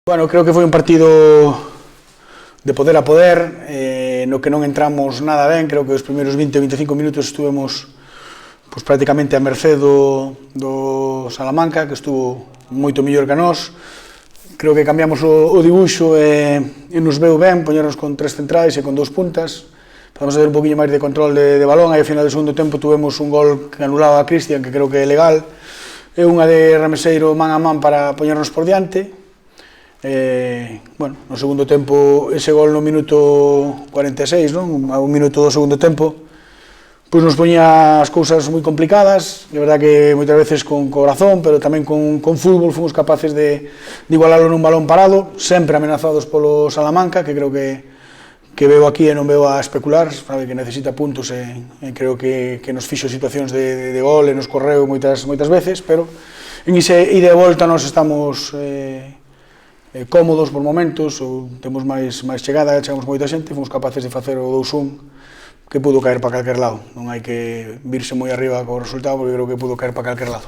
Bueno, creo que foi un partido de poder a poder, no que non entramos nada ben. Creo que os primeiros 20 ou 25 minutos estuvemos prácticamente a merced do Salamanca, que estuvo moito mellor que nós. Creo que cambiamos o dibuixo e nos veu ben poñernos con 3 centrais e con 2 puntas. Podemos ter un poquinho máis de control de balón, aí ao final do segundo tempo tuvemos un gol que anulaba a Cristian, que creo que é legal, e unha de Rameseiro man a man para poñernos por diante. Bueno, no segundo tempo, ese gol no minuto 46, non? A un minuto do segundo tempo, pois nos poñía as cousas moi complicadas. É verdad que moitas veces con corazón, pero tamén con fútbol fomos capaces de igualarlo nun balón parado, sempre amenazados polo Salamanca, que creo que veo aquí e non veo a especular, sabe que necesita puntos e creo que nos fixo situacións de gol e nos correu moitas veces, pero en ese ida e volta nos estamos cómodos por momentos, ou temos máis chegada, chegamos moita xente, fomos capaces de facer o 2-1, que pudo caer para calquer lado. Non hai que virse moi arriba co resultado, porque creo que pudo caer para calquer lado.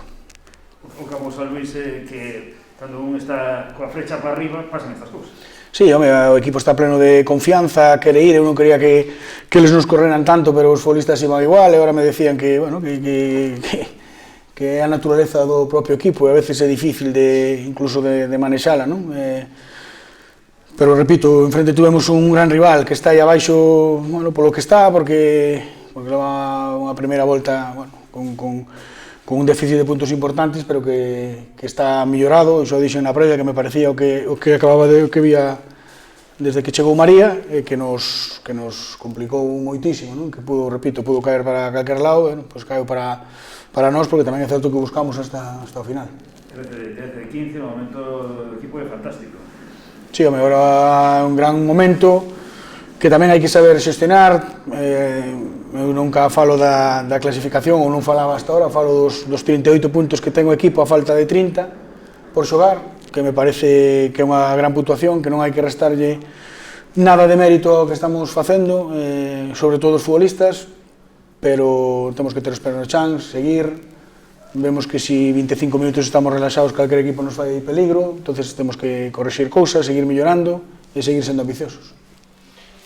O que vamos a Luís é que cando un está coa flecha para arriba pasan estas cousas. Sí, home, o equipo está pleno de confianza, quere ir. Eu non quería que eles nos correran tanto, pero os futbolistas iban igual, e agora me decían que é a naturaleza do propio equipo, e a veces é difícil incluso de manexala, non? Pero, repito, enfrente tuvemos un gran rival que está aí abaixo, bueno, polo que está, porque leva unha primeira volta, bueno, con un déficit de puntos importantes, pero que está mellorado. Xo dixen na previa que me parecía o que vía desde que chegou María, que nos complicou moitísimo, non? Que pudo caer para calquer lado, pois caeu para nós, porque tamén é certo que buscamos hasta o final. Desde 15, o momento do equipo é fantástico. Sí, home, agora é un gran momento que tamén hai que saber xestionar. Eu nunca falo da clasificación, ou non falaba hasta ahora, falo dos 38 puntos que ten o equipo a falta de 30 por xogar, que me parece que é unha gran puntuación, que non hai que restarlle nada de mérito ao que estamos facendo, sobre todo os futbolistas, pero temos que ter os pés no chan, seguir. Vemos que se 25 minutos estamos relaxados, calquer equipo nos fai peligro, entonces temos que corrixir cousas, seguir mellorando e seguir sendo ambiciosos.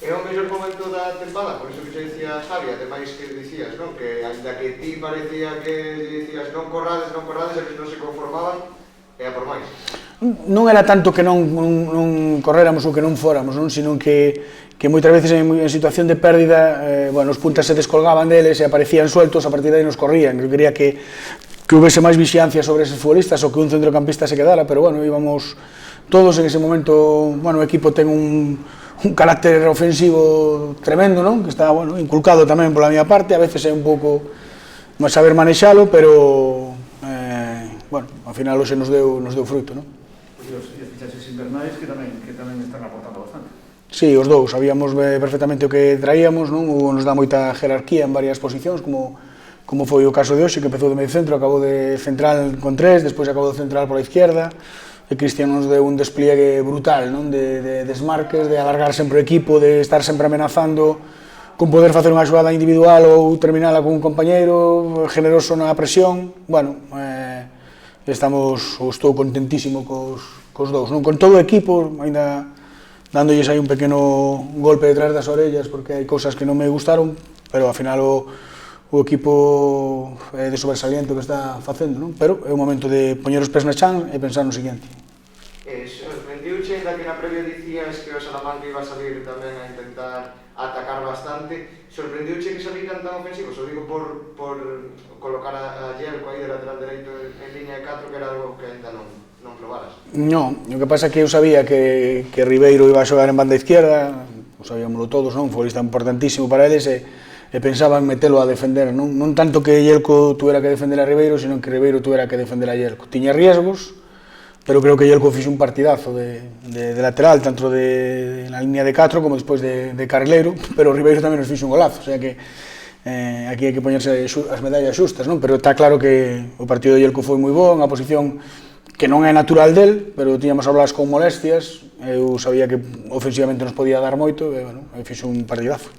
É o mellor momento da tempada, por iso que xe dicía Javi, ademais que dicías, non? Que ainda que ti parecía que dicías non corrades, e que non se conformaban, é a por máis. Non era tanto que non corréramos ou que non fóramos, non? Sino que moitas veces en situación de pérdida, os puntas se descolgaban deles e aparecían sueltos, a partir de aí nos corrían. Eu quería que houvese máis vixiancia sobre eses futbolistas ou que un centrocampista se quedara, pero íbamos todos en ese momento. O equipo ten un carácter ofensivo tremendo, non? Que está inculcado tamén pola miña parte, a veces é un pouco saber manexalo, pero ao final hoxe nos deu fruto, non? E os fichaxes invernais que tamén están aportando bastante. Sí, os dous, sabíamos perfectamente o que traíamos, non? Hugo nos dá moita jerarquía en varias posicións, como foi o caso de hoxe, que empezou de medio centro, acabou de central con 3, despois acabou de central pola izquierda, e Cristian nos deu un despliegue brutal, non? De desmarques, de alargar sempre o equipo, de estar sempre amenazando con poder facer unha xogada individual ou terminala con un compañeiro, generoso na presión. Estou contentísimo cos dous, non? Con todo o equipo, ainda dándolles aí un pequeno golpe detrás das orellas, porque hai cousas que non me gustaron, pero ao final o equipo é de sobresaliente o que está facendo, non? Pero é o momento de poñer os pés na chan e pensar no seguinte. Sorprendiuche, da que na previa dicías que o Salamanca iba a salir tamén a intentar atacar bastante, sorprendiuche que saliran tan ofensivos? O digo por colocar a Yelko aí de lateral dereito en línea de 4, que era algo que ainda non probaras. Non, o que pasa é que eu sabía que Ribeiro iba a xogar en banda izquierda, o sabíamoslo todos, non? Un futbolista importantísimo para eles, e pensaba en metelo a defender, non tanto que Yelko tuera que defender a Ribeiro, sino que Ribeiro tuera que defender a Yelko. Tiña riesgos, pero creo que Yelko fixo un partidazo de lateral, tanto na línea de 4 como despois de carrileiro, pero Ribeiro tamén nos fixo un golazo, o sea que aquí hai que poñerse as medallas xustas, non? Pero está claro que o partido de Yelko foi moi bo, unha posición que non é natural del, pero tiñamos a Blas con molestias, eu sabía que ofensivamente nos podía dar moito, e fixo un partidazo.